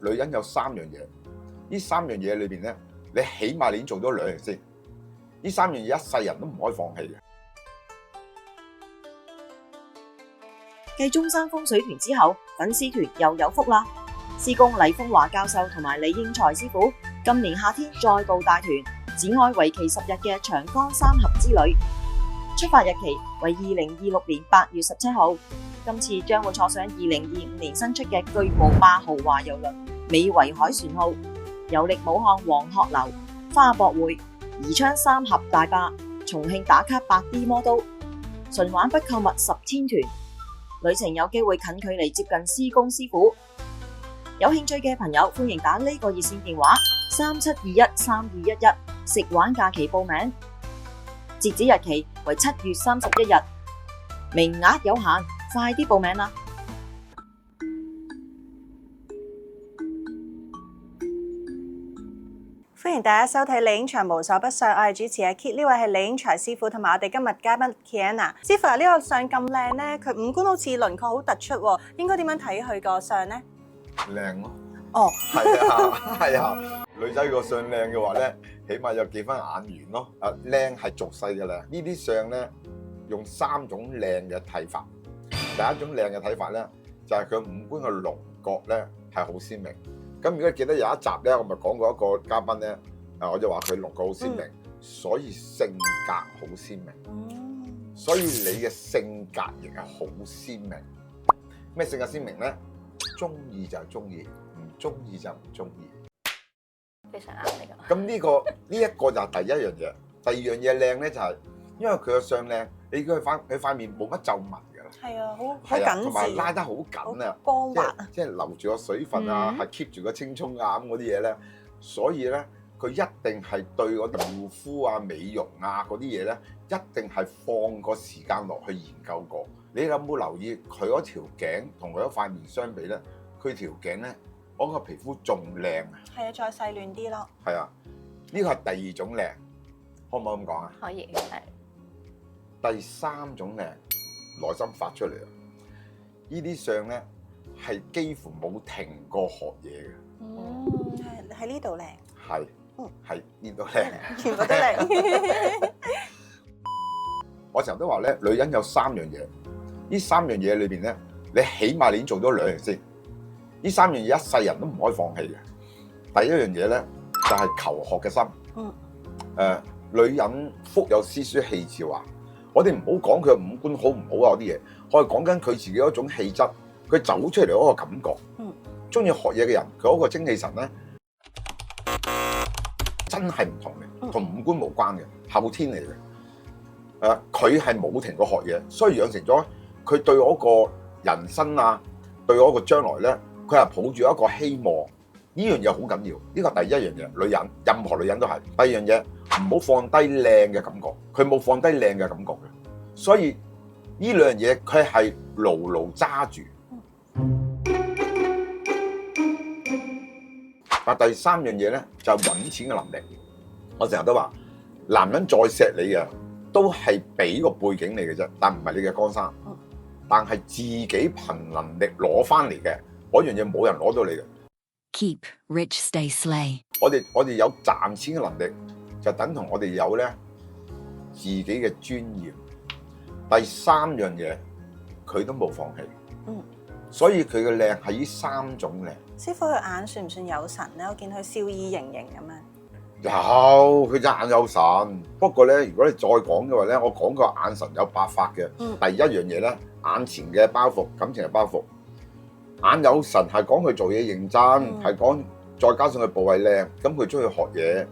女人有3樣嘢，呢3樣嘢裏邊咧，你起碼你已經做咗2樣先。呢3樣嘢一世人都唔可以放棄嘅。繼中山風水團之後，粉絲團又有福啦！師公黎風華教授同埋李應財師傅今年夏天再度帶團展開為期10日嘅長江三峽之旅，出發日期為2026年8月17號。今次將會坐上2025年新出嘅巨無霸豪華郵輪美維海船號，遊歷武漢黃鶴樓、花博會、宜昌三峽大壩、重慶打卡8D 魔都，純玩不購物10天團。旅程有機會近距離接近師公師傅，有興趣嘅朋友歡迎打呢個熱線電話37213211食玩假期報名，截止日期為7月31日，名額有限，快啲報名啦！歡迎大家收睇李應財無所不想，我係主持阿 Kit， 呢位係李應財師傅同埋我哋今日嘉賓 Kiana 師傅。呢個相咁靚咧，佢五官好似輪廓好突出喎，應該點樣睇佢個相咧？靚咯。哦，係啊，係啊，女仔個相靚嘅話咧，起碼有幾分眼緣咯。靚係俗世嘅靚，呢啲相咧用3種靚嘅睇法。第一種靚嘅睇法咧，就係佢五官嘅輪廓咧係好鮮明。咁如果你記得有一集咧，我咪講過一個嘉賓咧，我就話佢輪廓好鮮明，所以性格好鮮明。所以你嘅性格亦係好鮮明。咩性格鮮明咧？中意就係中意，唔中意就唔中意。非常啱你㗎。咁呢一個就係第一樣嘢。第二樣嘢靚咧就係，因為佢個相靚，你見佢塊面冇乜皺紋㗎啦。係啊，好緊緻，同埋拉得好緊啊，光滑，即係留住個水分啊，係 keep 住個青葱啊咁嗰啲嘢咧。所以咧，佢一定係對嗰啲護膚啊、美容啊嗰啲嘢咧，一定係放個時間落去研究過。你有冇留意佢嗰條頸同佢嗰塊面相比咧？佢條頸咧，我個皮膚仲靚啊！係啊，再細嫩啲咯。係啊，呢個係第二種靚，可唔可以咁講啊？可以，係。第三種靚，內心發出嚟啊！呢啲相咧係幾乎冇停過學嘢嘅。喺呢度靚。係，係呢度靚，全部都靚。我成日都話咧，女人有3樣嘢，呢3樣嘢裏邊咧，你起碼你已經做咗2樣先。呢3樣嘢一世人都唔可以放棄嘅。第一樣嘢咧就係求學嘅心。女人腹有詩書氣自華。我哋唔好講佢五官好唔好啊嗰啲嘢，我係講緊佢自己嗰種氣質，佢走出嚟嗰個感覺。中意學嘢嘅人，佢嗰個精氣神咧，真係唔同嘅，同五官無關嘅，後天嚟嘅。佢係冇停過學嘢，所以養成咗佢對嗰個人生啊，對嗰個將來咧，佢係抱住一個希望。呢樣嘢好緊要，呢個第一樣嘢，女人任何女人都係。第二樣嘢，唔好放低靚嘅感覺，佢冇放低靚嘅感覺嘅，所以呢兩樣嘢佢係牢牢揸住。但第三樣嘢咧就係揾錢嘅能力。我成日都話，男人再錫你嘅都係俾個背景你嘅啫，但唔係你嘅江山。但係自己憑能力攞翻嚟嘅嗰樣嘢，冇人攞到你嘅。Keep rich, stay slay。我哋有賺錢嘅能力，就等同我哋有咧自己嘅尊嚴。第三樣嘢，佢都冇放棄。所以佢嘅靚係呢3種靚。師傅佢眼算唔算有神咧？我見佢笑意盈盈咁樣。有，佢隻眼有神。不過咧，如果你再講嘅話咧，我講個眼神有8法嘅。第一樣嘢咧，眼前嘅包袱，感情嘅包袱。眼有神係講佢做嘢認真，係講再加上佢部位靚，咁佢中意學嘢。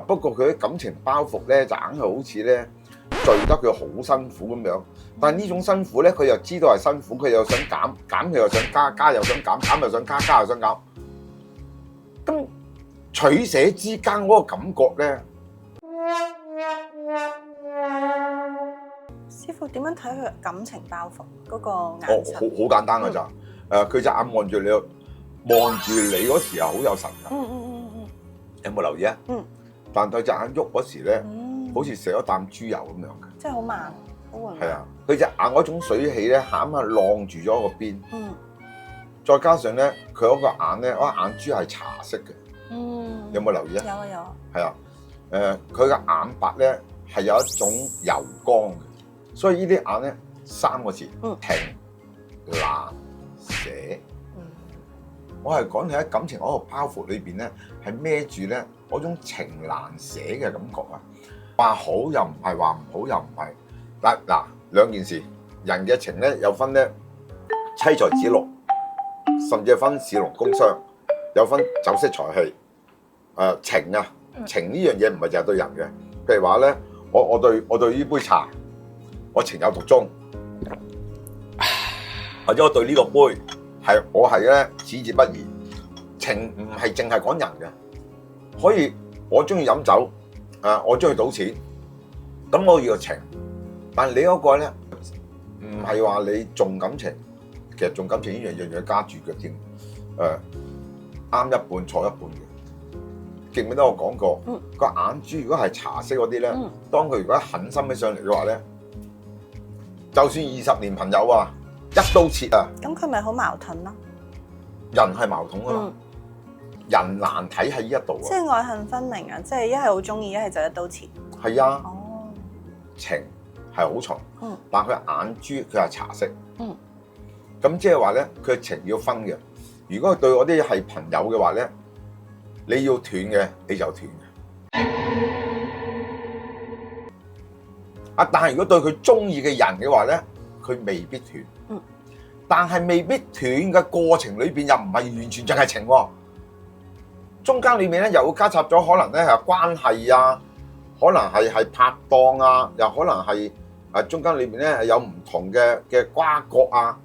不過佢啲感情包袱咧，就硬係好似咧聚得佢好辛苦咁樣。但係呢種辛苦咧，佢又知道係辛苦，佢又想減，減佢又想加，加又想減，減又想加，加又想減。咁取捨之間嗰個感覺咧，師傅點樣睇佢感情包袱嗰個眼神？好簡單㗎咋。佢隻眼望住你，望住你嗰時候好有神㗎。有冇留意啊？但對隻眼喐嗰時咧，好似食咗啖豬油咁樣嘅。即係好慢，好緩慢。係啊，佢隻眼嗰種水氣咧，啱啱晾住咗個邊。再加上咧佢嗰個眼咧，嗰個眼珠係茶色嘅，嗯，有冇留意啊？有啊有啊，係啊，佢嘅眼白咧係有一種油光嘅，所以呢啲眼咧3個字，情難捨。我係講你喺感情嗰個包袱裏邊咧，係孭住咧嗰種情難捨嘅感覺啊！話好又唔係，話唔好又唔係。嗱兩件事，人嘅情咧有分咧妻財子祿，甚至係分士農工商，有分酒色財氣。情啊，情呢樣嘢唔係淨係對人嘅。譬如話咧，我對呢杯茶，我情有獨鍾，或者我對呢個杯我係咧矢志不移。情唔係淨係講人嘅，可以我中意飲酒，我中意賭錢，咁我要個情。但係你嗰個咧唔係話你重感情，其實重感情呢樣嘢加住腳添，啱一半錯一半嘅。記唔記得我講過？個眼珠如果係茶色嗰啲咧，當佢如果狠心起上嚟嘅話咧，就算20年朋友啊，一刀切啊！咁佢咪好矛盾咯？人係矛盾噶嘛，人難睇喺呢一度啊！即係愛恨分明啊！即係一係好中意，一係就一刀切。係啊，哦，情係好重，但佢眼珠佢係茶色，咁即係話咧，佢情要分嘅。如果佢對我啲係朋友嘅話咧，你要斷嘅你就斷嘅。但係如果對佢中意嘅人嘅話咧，佢未必斷。但係未必斷嘅過程裏邊又唔係完全淨係情喎，中間裏面咧又會加插咗可能咧係關係啊，可能係拍檔啊，又可能係中間裏面咧有唔同嘅瓜葛啊。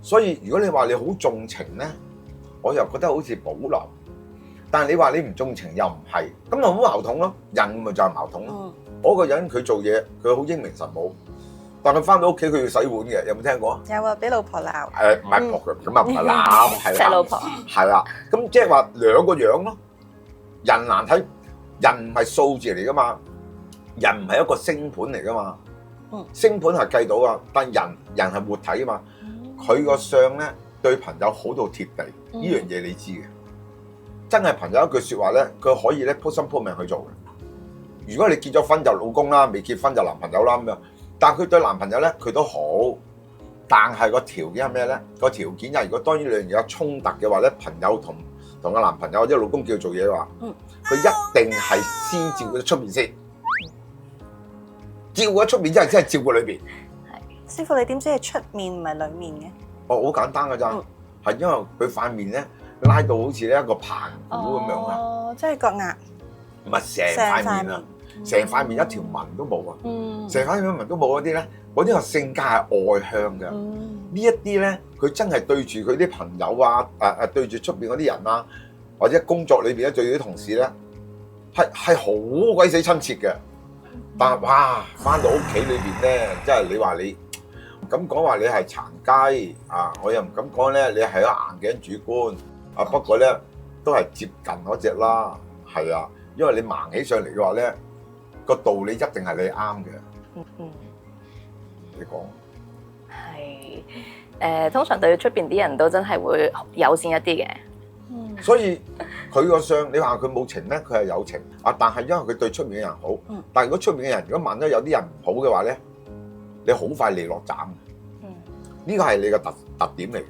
所以如果你話你好重情咧，我又覺得好似保留，但係你話你唔重情又唔係，咁咪好矛盾咯。人咪就係矛盾咯。嗰個人佢做嘢佢好英明神武。但佢翻到屋企佢要洗碗嘅，有冇聽過？有啊，俾老婆鬧。唔係撲佢，咁啊唔係鬧，係錫老婆。係啦，咁即係話兩個樣咯。人難睇，人唔係數字嚟噶嘛，人唔係一個星盤嚟噶嘛。星盤係計到啊，但人係活體啊嘛。佢個相咧對朋友好到貼地，呢樣嘢你知嘅。真係朋友一句説話咧，佢可以咧鋪心鋪命去做嘅。如果你結咗婚就老公啦，未結婚就男朋友啦咁樣。但佢對男朋友咧，佢都好，但係個條件係咩咧？個條件就係如果當呢兩樣有衝突嘅話咧，朋友同個男朋友或者老公叫佢做嘢嘅話，佢一定係先照顧出面先，照顧咗出面之後先係照顧裏邊。師傅，你點知係出面唔係裡面嘅？好簡單㗎咋，係因為佢塊面咧拉到好似咧一個棚鼓咁樣啊！哦，即係個額，唔係成塊面啊！成塊面一條紋都冇啊！成塊面紋都冇嗰啲咧，嗰啲個性格係外向嘅。呢一啲咧，佢真係對住佢啲朋友啊，對住出邊嗰啲人啊，或者工作裏邊咧對住啲同事咧，係好鬼死親切嘅。但係哇，翻到屋企裏邊咧，即係你話你唔敢講話你係殘雞啊，我又唔敢講咧，你係一個硬頸主觀啊。不過咧，都係接近嗰隻啦，係啊，因為你盲起上嚟嘅話咧。個道理一定係你啱嘅。你講係通常對出邊啲人都真係會友善一啲嘅。所以佢個相，你話佢冇情咧，佢係有情啊。但係因為佢對出面嘅人好，但係如果出面嘅人如果萬一有啲人唔好嘅話咧，你好快利落斬。呢個係你嘅特點嚟嘅。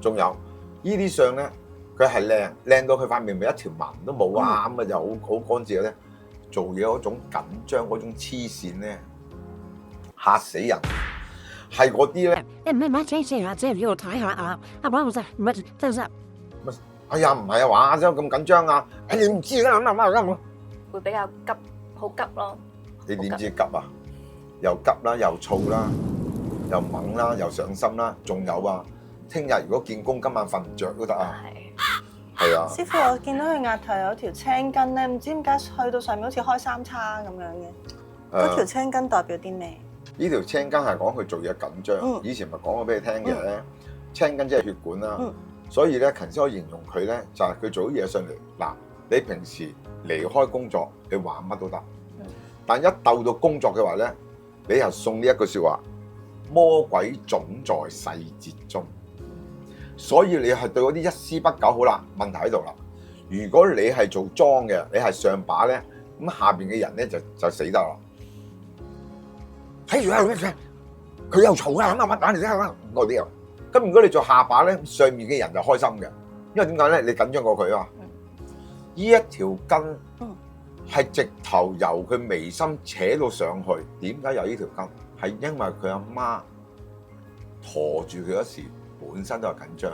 仲有呢啲相咧，佢係靚到佢塊面咪一條紋都冇啊，咁啊就好乾淨咧。做嘢嗰種緊張嗰種黐線咧，嚇死人！係嗰啲咧，哎呀，唔係啊，話啫咁緊張啊！你唔知啦，會比較急，好急咯。你點知急啊？又急啦，又燥啦，又猛啦，又上心啦，仲有啊！聽日如果見工，今晚瞓唔着都得啊！係啊！師傅，我見到佢額頭有條青筋咧，唔知點解去到上面好似開三叉咁樣嘅。嗰條青筋代表啲咩？呢條青筋係講佢做嘢緊張。以前咪講過俾你聽嘅，青筋即係血管啦。所以咧，頭先我形容佢咧，就係佢做啲嘢上嚟。嗱，你平時離開工作，你話乜都得。但一鬥到工作嘅話咧，你又送呢一句説話：魔鬼總在細節中，所以你係對嗰啲一絲不苟。好啦，問題喺度啦。如果你係做莊嘅，你係上把咧，咁下邊嘅人咧就死得啦。睇住啦，佢又嘈啊，乜打嚟聽啦，嗰啲啊。咁如果你做下把咧，上面嘅人就開心嘅，因為點解咧？你緊張過佢啊嘛。呢一條筋係直頭由佢眉心扯到上去。點解有呢條筋？係因為佢阿媽陀住佢嗰時，本身都係緊張。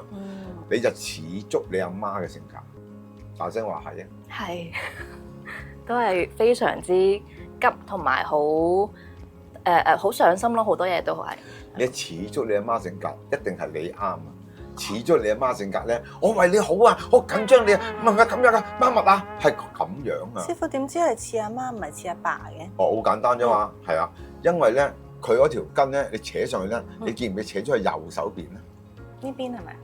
你就似足你阿媽嘅性格。大聲話係啊，係都係非常之急同埋好好上心咯，好多嘢都係。你似足你阿媽性格，一定係你啱啊！似足你阿媽性格咧，我為你好啊，好緊張你啊，唔係咁樣啊，媽咪啊，係咁樣啊！師傅點知係似阿媽唔係似阿爸嘅？哦，好簡單啫嘛，係啊，因為咧佢嗰條筋咧，你扯上去咧，你見唔見扯咗去右手邊咧？呢邊係咪？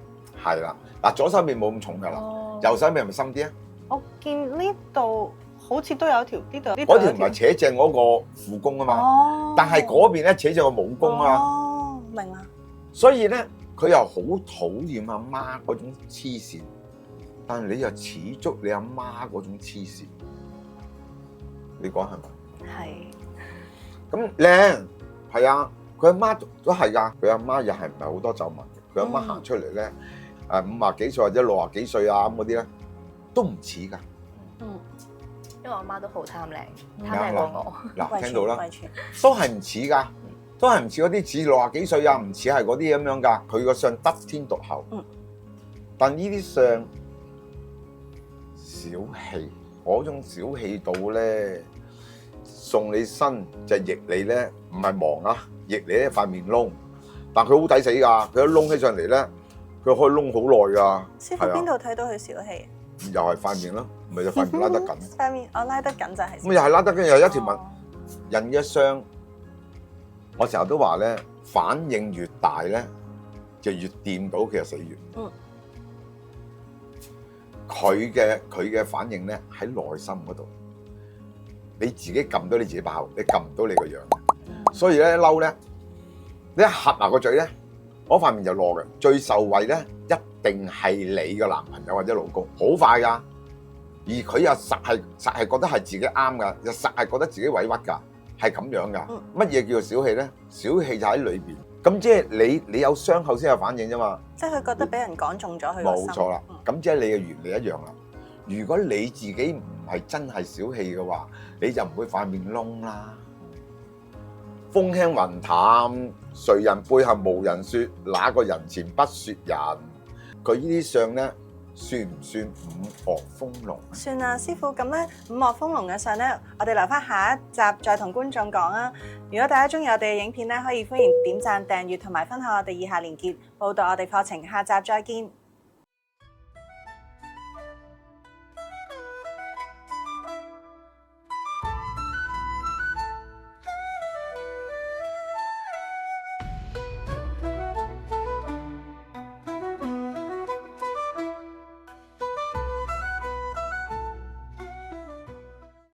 係啦，嗱左手邊冇咁重㗎啦，右手邊係咪深啲啊？我見呢度好似都有條呢度，嗰條唔係扯正嗰個副弓啊嘛，但係嗰邊咧扯正個武功啊。哦，明啦。所以咧，佢又好討厭阿媽嗰種黐線，但係你又似足你阿媽嗰種黐線，你講係咪？係。咁靚係啊，佢阿媽都係㗎，佢阿媽又係唔係好多皺紋嘅？佢阿媽行出嚟咧，50幾歲或者60幾歲啊咁嗰啲咧，都唔似㗎。因為我媽都好貪靚，貪靚過我。嗱，聽到啦遺傳，都係唔似㗎，都係唔似嗰啲似60幾歲啊，唔似係嗰啲咁樣㗎。佢個相得天獨厚，但呢啲相小氣，嗰種小氣到咧，送你身就逆你咧，唔係忙啊，逆你一塊面窿，但佢好抵死㗎，佢一窿起上嚟咧，佢可以窿好耐㗎。師傅邊度睇到佢小氣？又係塊面咯，咪就塊面拉得緊。塊面我拉得緊就係。咁又係拉得緊，又一條紋。人嘅相，我成日都話咧，反應越大咧，就越掂到佢就死越。佢嘅反應咧喺內心嗰度，你自己撳到你自己把口，你撳唔到你個樣。所以咧一嬲咧，你一合埋個嘴咧，嗰塊面就落嘅。最受惠咧，一定係你嘅男朋友或者老公，好快㗎。而佢又實係覺得係自己啱㗎，又實係覺得自己委屈㗎，係咁樣㗎。乜嘢叫做小氣咧？小氣就喺裏邊。咁即係你有傷口先有反應啫嘛。即係佢覺得俾人講中咗佢個心。冇錯啦。咁即係你嘅原理一樣啦。如果你自己唔係真係小氣嘅話，你就唔會塊面窿啦。風輕雲淡，誰人背後無人説，哪個人前不説人。佢呢啲相咧，算唔算五岳豐隆？算啦，師傅，咁咧五岳豐隆嘅相咧，我哋留翻下一集再同觀眾講啊！如果大家中意我哋嘅影片咧，可以歡迎點讚、訂閱同埋分享我哋以下連結，報道我哋課程。下集再見。